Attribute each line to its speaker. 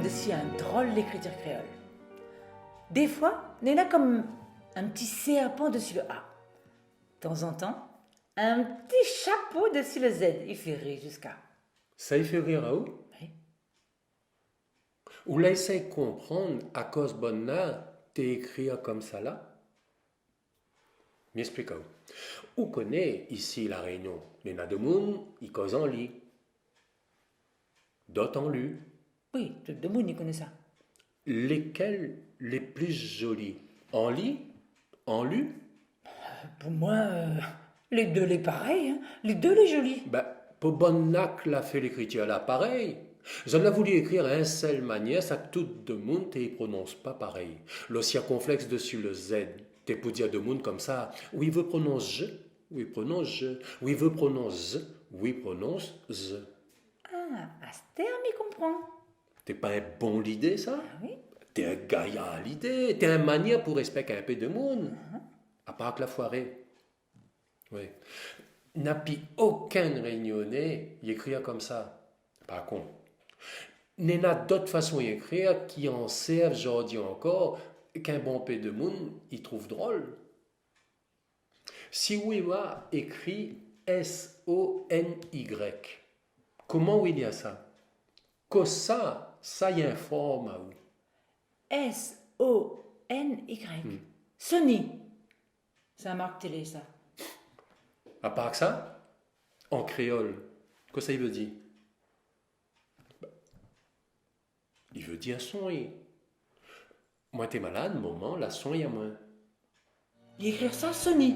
Speaker 1: dessus un drôle d'écriture créole. Des fois, il y en a comme un petit serpent dessus le A. De temps en temps, un petit chapeau dessus le Z. Il fait rire jusqu'à.
Speaker 2: Ça y fait rire à où?
Speaker 1: Oui.
Speaker 2: Ou là, essaye de comprendre à cause bonne là, t'es écrit comme ça là? M'explique où. Où connaît ici la Réunion? Les na de monde, ils causent en lit. D'autres en lu.
Speaker 1: Oui, tout le monde y connaît ça.
Speaker 2: Lesquels les plus jolis? En lit? En lu?
Speaker 1: Pour moi, les deux les pareils. Hein. Les deux les jolis.
Speaker 2: Ben, pour Bonnac l'a fait l'écriture là, pareil. J'en ai voulu écrire à une seule manière, ça que tout le monde ne prononce pas pareil. Le circonflexe dessus le Z, t'es pour dire de monde comme ça, oui, veut prononce je, oui, prononce je, oui, veut prononce z, oui, prononce z.
Speaker 1: Ah, à ce terme, il comprend.
Speaker 2: T'es pas un bon l'idée, ça?
Speaker 1: Ah oui.
Speaker 2: T'es un gaillard à l'idée, t'es un manière pour respecter un peu de monde. À part que la foirée. Oui. N'a plus aucun réunionnais y écrire comme ça. Par contre, il y a d'autres façons d'écrire qui en servent, aujourd'hui encore, qu'un bon peu de monde y trouve drôle. Si Wiwa écrit S-O-N-Y, comment il y a ça? Que ça y informe à où?
Speaker 1: S-O-N-Y. Sony. C'est un marque télé, ça.
Speaker 2: À part que ça, en créole, que ça y veut dire? Il veut dire son. Moi, t'es malade, moment, la son y a moins.
Speaker 1: Il écrire ça, Sony.